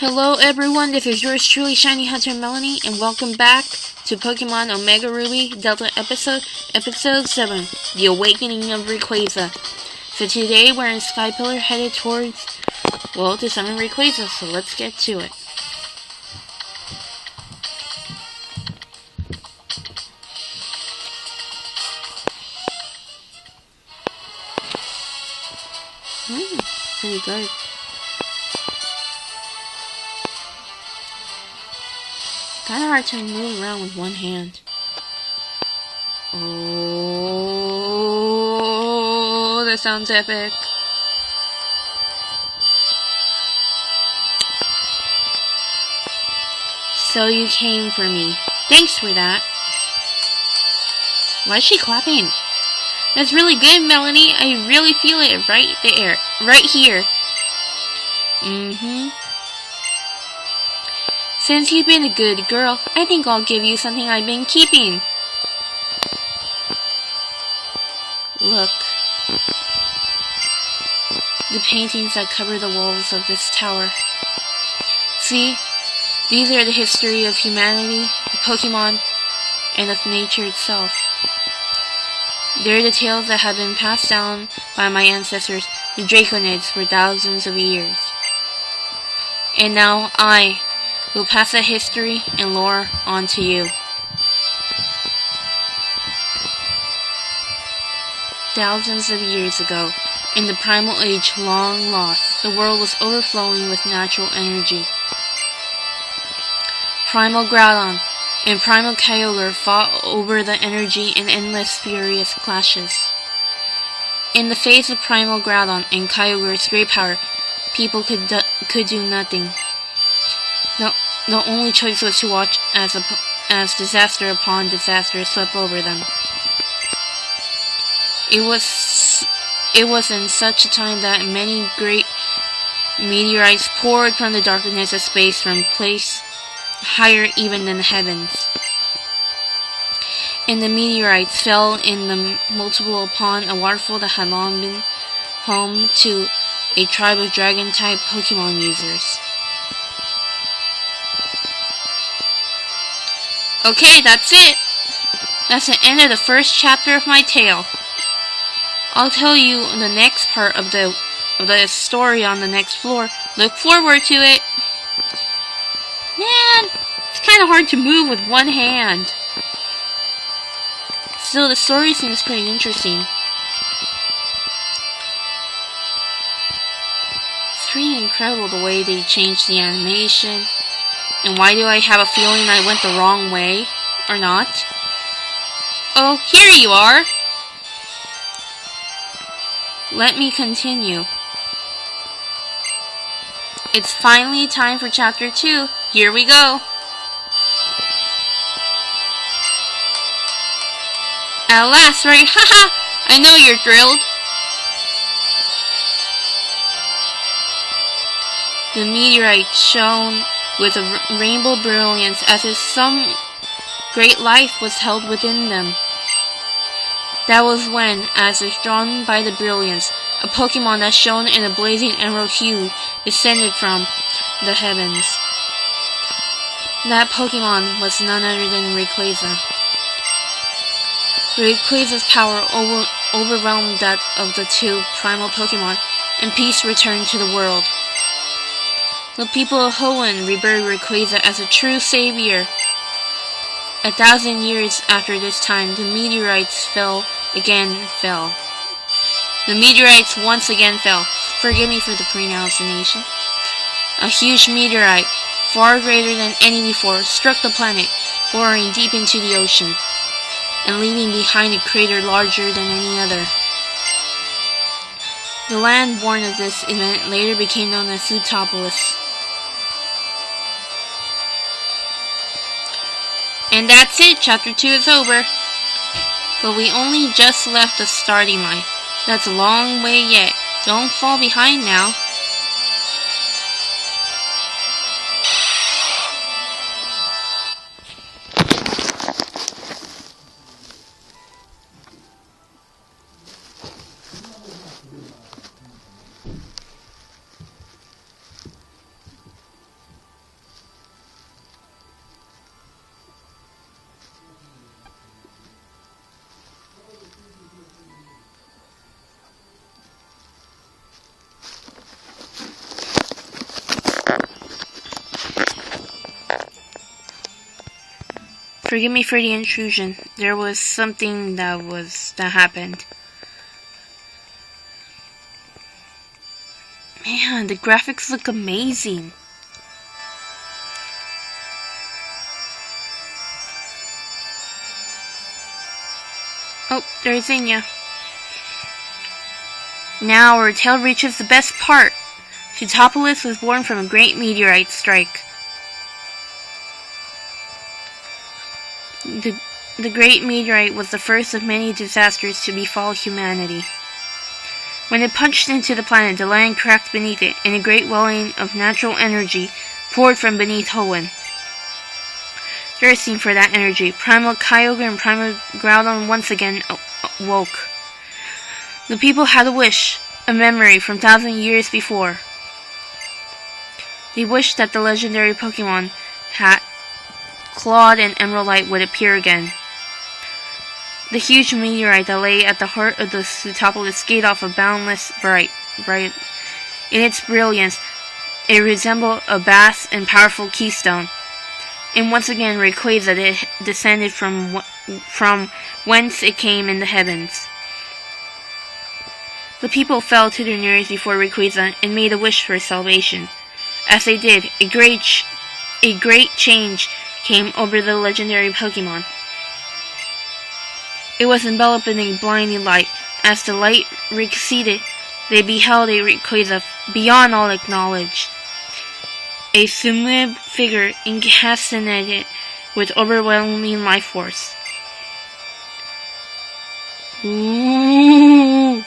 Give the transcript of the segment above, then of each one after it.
Hello everyone, this is yours truly, Shiny Hunter Melanie, and welcome back to Pokemon Omega Ruby Delta Episode 7, The Awakening of Rayquaza. So today we're in Sky Pillar headed towards, to summon Rayquaza, so let's get to it. Pretty good. Kinda hard to move around with one hand. Oh, that sounds epic. So you came for me. Thanks for that. Why is she clapping? That's really good, Melanie. I really feel it right there. Right here. Since you've been a good girl, I think I'll give you something I've been keeping. Look. The paintings that cover the walls of this tower. See? These are the history of humanity, of Pokemon, and of nature itself. They're the tales that have been passed down by my ancestors, the Draconids, for thousands of years. And now I will pass that history and lore on to you. Thousands of years ago, in the primal age long lost, the world was overflowing with natural energy. Primal Groudon and Primal Kyogre fought over the energy in endless furious clashes. In the face of Primal Groudon and Kyogre's great power, people could do nothing. The only choice was to watch as disaster upon disaster swept over them. It was in such a time that many great meteorites poured from the darkness of space from place higher even than the heavens. And the meteorites fell in the multiple upon a waterfall that had long been home to a tribe of dragon-type Pokemon users. Okay, that's it. That's the end of the first chapter of my tale. I'll tell you the next part of the story on the next floor. Look forward to it. Man, it's kind of hard to move with one hand. Still, the story seems pretty interesting. It's pretty incredible the way they changed the animation. And why do I have a feeling I went the wrong way? Or not? Oh, here you are! Let me continue. It's finally time for Chapter 2. Here we go! At last, right? Haha! I know you're thrilled! The meteorite shone with a rainbow brilliance as if some great life was held within them. That was when, as if drawn by the brilliance, a Pokemon that shone in a blazing emerald hue descended from the heavens. That Pokemon was none other than Rayquaza. Rayquaza's power overwhelmed that of the two primal Pokemon, and peace returned to the world. The people of Hoenn revered Rayquaza as a true savior. 1,000 years after this time, the meteorites fell. The meteorites once again fell. Forgive me for the pronunciation. A huge meteorite, far greater than any before, struck the planet, boring deep into the ocean, and leaving behind a crater larger than any other. The land born of this event later became known as Zootopolis. And that's it, Chapter 2 is over. But we only just left the starting line. That's a long way yet. Don't fall behind now. Forgive me for the intrusion. There was something that happened. Man, the graphics look amazing. Oh, there's Zinnia. Now our tale reaches the best part. Phytopolis was born from a great meteorite strike. The great meteorite was the first of many disasters to befall humanity. When it punched into the planet, the land cracked beneath it, and a great welling of natural energy poured from beneath Hoenn. Thirsting for that energy, Primal Kyogre and Primal Groudon once again woke. The people had a wish, a memory from 1,000 years before. They wished that the legendary Pokemon Claude and Emeraldite would appear again. The huge meteorite that lay at the heart of the Phytopolis gave off a boundless bright. In its brilliance, it resembled a vast and powerful keystone. And once again Rayquaza descended from whence it came in the heavens. The people fell to their knees before Rayquaza and made a wish for salvation. As they did, a great change came over the legendary Pokemon. It was enveloped in a blinding light. As the light receded, they beheld a Rayquaza beyond all knowledge. A sublime figure encapsulated with overwhelming life force. Ooh.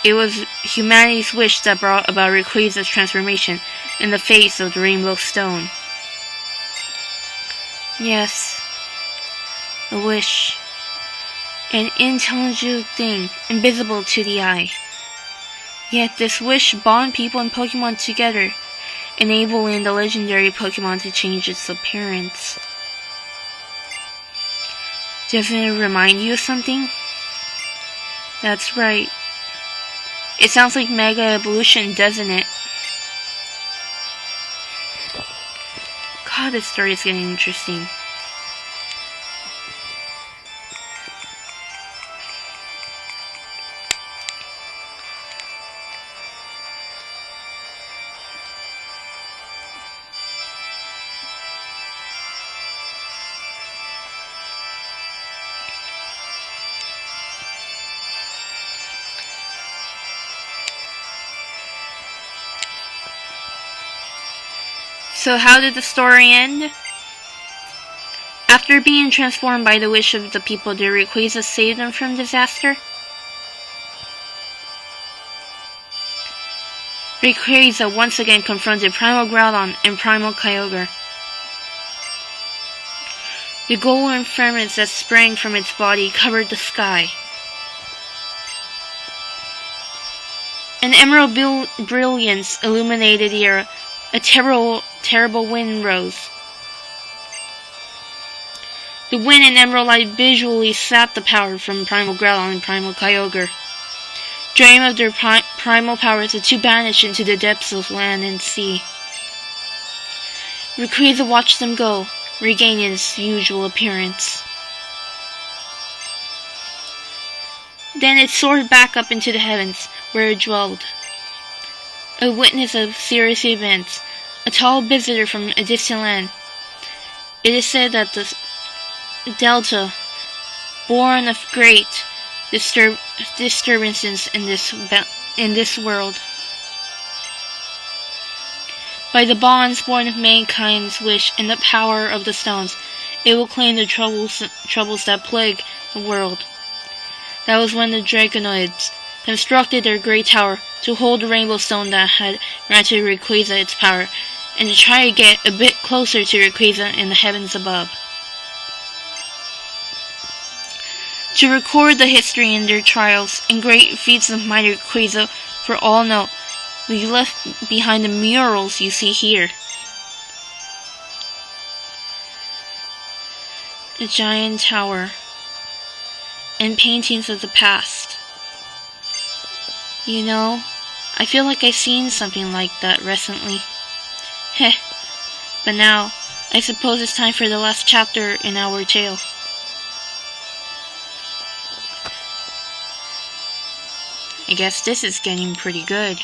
It was humanity's wish that brought about Rayquaza's transformation in the face of the Rainbow Stone. Yes, a wish. An intangible thing, invisible to the eye. Yet this wish bound people and Pokemon together, enabling the legendary Pokemon to change its appearance. Doesn't it remind you of something? That's right. It sounds like Mega Evolution, doesn't it? God, this story is getting interesting. So how did the story end? After being transformed by the wish of the people, did Rayquaza save them from disaster? Rayquaza once again confronted Primal Groudon and Primal Kyogre. The golden firmament that sprang from its body covered the sky. An emerald brilliance illuminated the air. A terrible wind rose. The wind and emerald light visually sapped the power from Primal Groudon and Primal Kyogre. Drained of their primal powers, the two vanished into the depths of land and sea. Rayquaza watched them go, regaining its usual appearance. Then it soared back up into the heavens, where it dwelled. A witness of serious events, a tall visitor from a distant land. It is said that the Delta, born of great disturbances in this world, by the bonds born of mankind's wish and the power of the stones, it will claim the troubles that plague the world. That was when the Dragonoids constructed their great tower to hold the Rainbow Stone that had granted Rayquaza its power, and to try to get a bit closer to Rayquaza in the heavens above. To record the history in their trials and great feats of mighty Rayquaza for all know, we left behind the murals you see here. A giant tower and paintings of the past. You know, I feel like I've seen something like that recently. Heh. But now, I suppose it's time for the last chapter in our tale. I guess this is getting pretty good.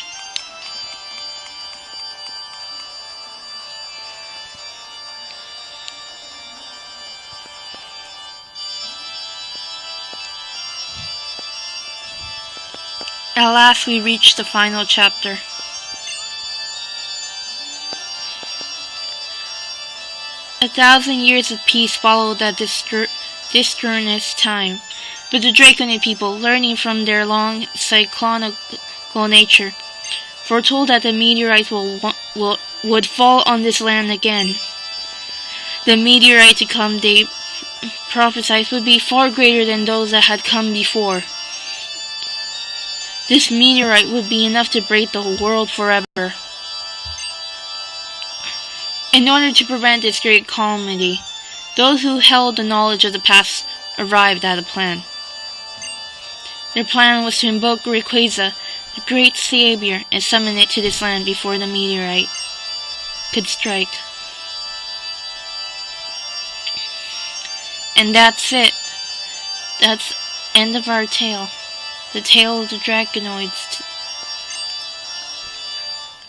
At last we reached the final chapter. A 1,000 years of peace followed that distressed time, but the Draconid people, learning from their long cyclonical nature, foretold that the meteorites would fall on this land again. The meteorite to come, they prophesied, would be far greater than those that had come before. This meteorite would be enough to break the whole world forever. In order to prevent this great calamity, those who held the knowledge of the past arrived at a plan. Their plan was to invoke Rayquaza, the great savior, and summon it to this land before the meteorite could strike. And that's it. That's the end of our tale. The tale of the Draconoids.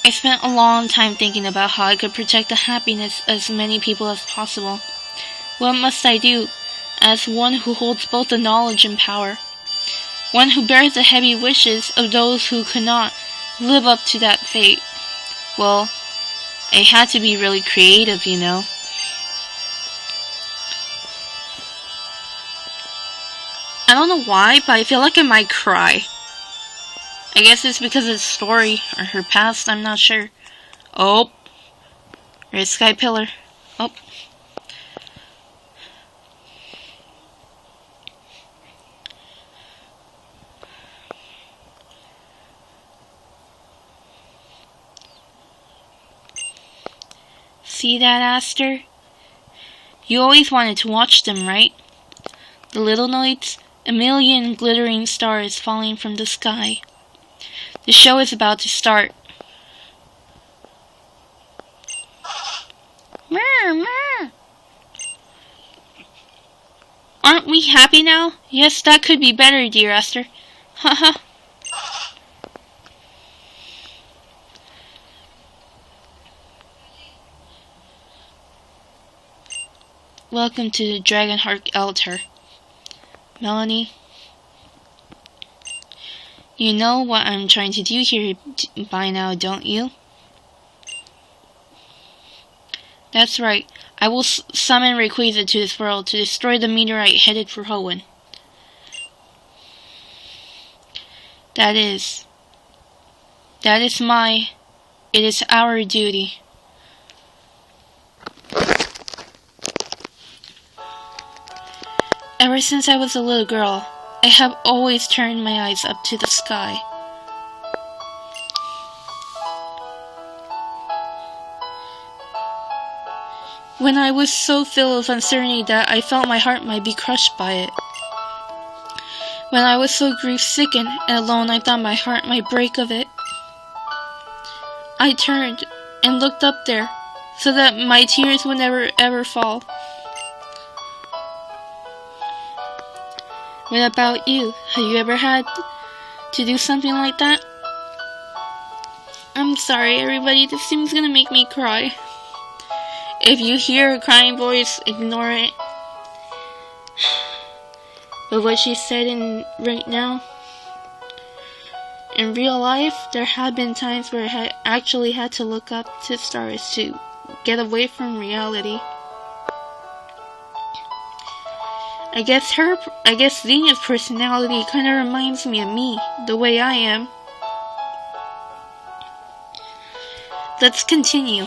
I spent a long time thinking about how I could protect the happiness of as many people as possible. What must I do, as one who holds both the knowledge and power? One who bears the heavy wishes of those who could not live up to that fate? Well, I had to be really creative, you know. I don't know why, but I feel like I might cry. I guess it's because of the story, or her past, I'm not sure. Oh, there's Sky Pillar. Oh. See that, Aster? You always wanted to watch them, right? The little Noids, a million glittering stars falling from the sky. The show is about to start. Aren't we happy now? Yes, that could be better, dear Aster. Haha. Welcome to the Dragonheart altar. Melanie, you know what I'm trying to do here by now, don't you? That's right. I will summon Rayquaza to this world to destroy the meteorite headed for Hoenn. It is our duty. Ever since I was a little girl, I have always turned my eyes up to the sky. When I was so filled with uncertainty that I felt my heart might be crushed by it. When I was so grief-stricken and alone I thought my heart might break of it. I turned and looked up there, so that my tears would never ever fall. What about you? Have you ever had to do something like that? I'm sorry, everybody. This seems gonna make me cry. If you hear a crying voice, ignore it. But what she said right now, in real life, there have been times where I actually had to look up to the stars to get away from reality. I guess Zenya's personality kind of reminds me of me, the way I am. Let's continue.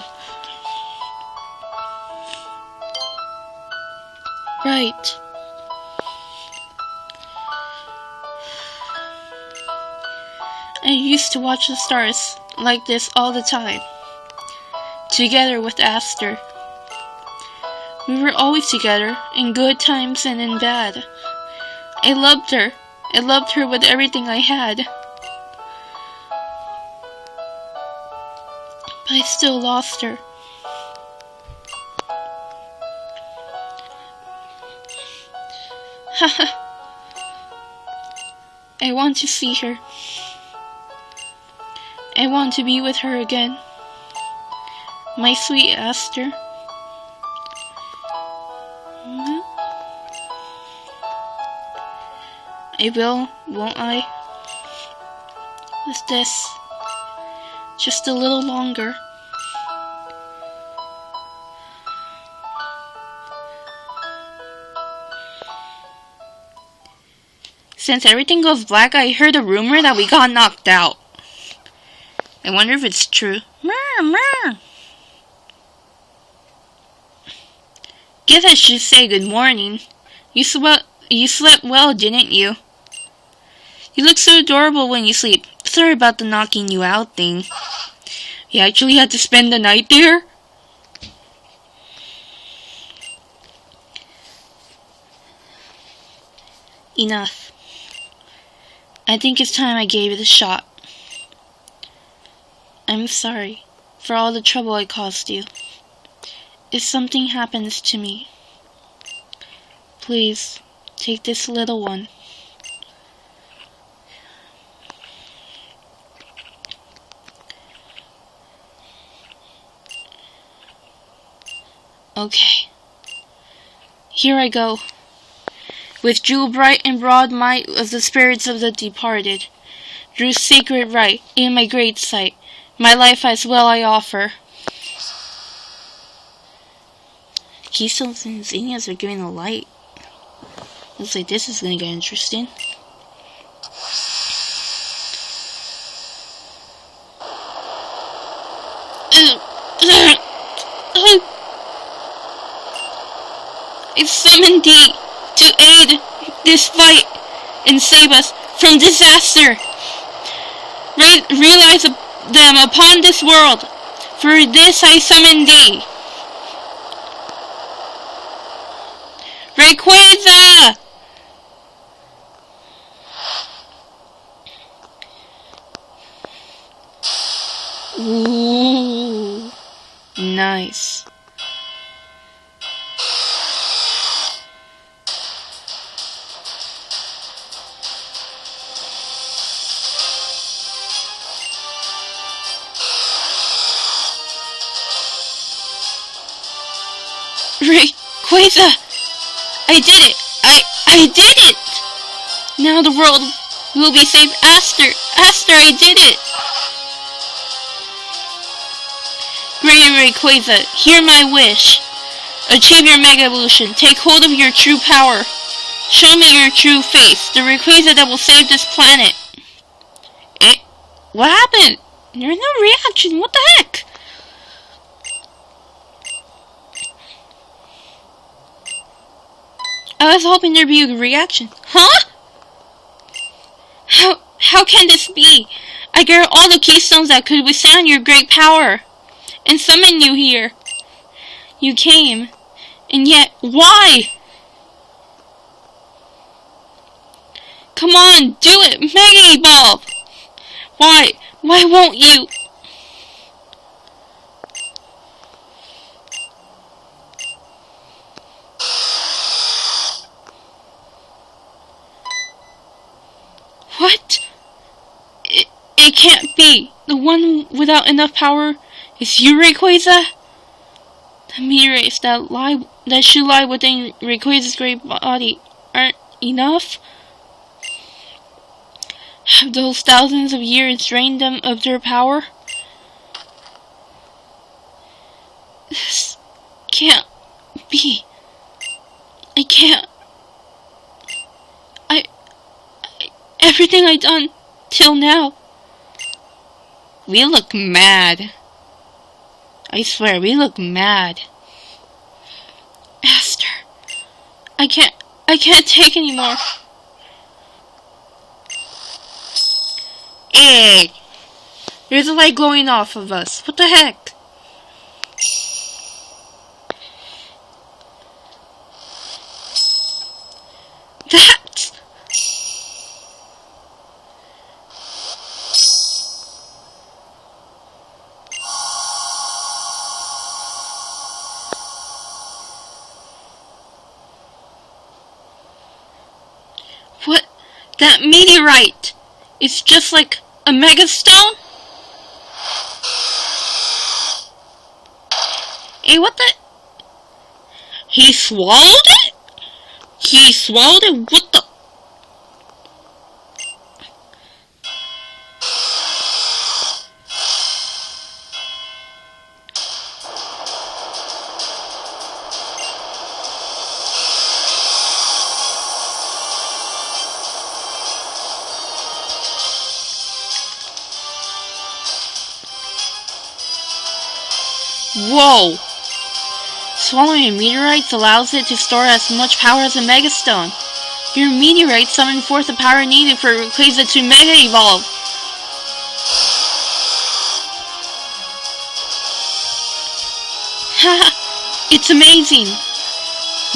Right. I used to watch the stars like this all the time, together with Aster. We were always together, in good times and in bad. I loved her. I loved her with everything I had. But I still lost her. I want to see her. I want to be with her again. My sweet Aster. I will, won't I? With this. Just a little longer. Since everything goes black, I heard a rumor that we got knocked out. I wonder if it's true. Guess I should say good morning. You slept well, didn't you? You look so adorable when you sleep. Sorry about the knocking you out thing. You actually had to spend the night there? Enough. I think it's time I gave it a shot. I'm sorry for all the trouble I caused you. If something happens to me, please take this little one. Okay. Here I go. With jewel bright and broad might of the spirits of the departed, through sacred right, in my great sight, my life as well I offer. Keystones and zinnias are giving a light. Looks like this is gonna get interesting. I summon thee to aid this fight and save us from disaster. Realize them upon this world. For this I summon thee. Rayquaza! Ooh, nice. Rayquaza! I did it! I did it! Now the world will be saved. Aster, I did it! Great Rayquaza, hear my wish. Achieve your Mega Evolution. Take hold of your true power. Show me your true face. The Rayquaza that will save this planet. What happened? There's no reaction. What the heck? I was hoping there'd be a reaction. Huh? How can this be? I gathered all the keystones that could withstand your great power, and summoned you here. You came, and yet, why? Come on, do it, Mega Evolve! Why won't you? What? It can't be. The one without enough power is you, Rayquaza? The meteorites that should lie within Rayquaza's great body aren't enough? Have those thousands of years drained them of their power? This can't be. I can't. Everything I've done till now. We look mad. I swear, we look mad. Aster, I can't take anymore. Hey! There's a light glowing off of us. What the heck? That! That meteorite is just like a megastone? Hey, what the? He swallowed it? He swallowed it? What the? Whoa! Swallowing meteorites allows it to store as much power as a megastone. Your meteorite summoned forth the power needed for Rayquaza to Mega Evolve. Haha! It's amazing!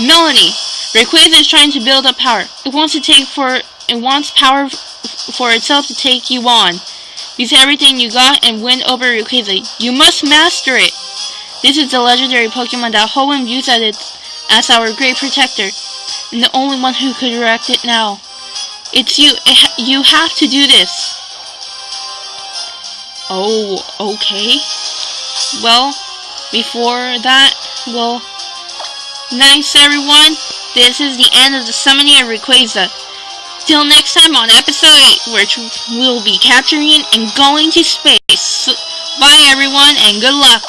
Melanie, Rayquaza is trying to build up power. It wants power for itself to take you on. Use everything you got and win over Rayquaza. You must master it! This is the legendary Pokemon that Hoenn views as our great protector, and the only one who could direct it now. It's you. You have to do this. Oh, okay. Well, before that, well, nice everyone. This is the end of the summoning of Rayquaza. Till next time on episode 8, which we'll be capturing and going to space. Bye everyone, and good luck.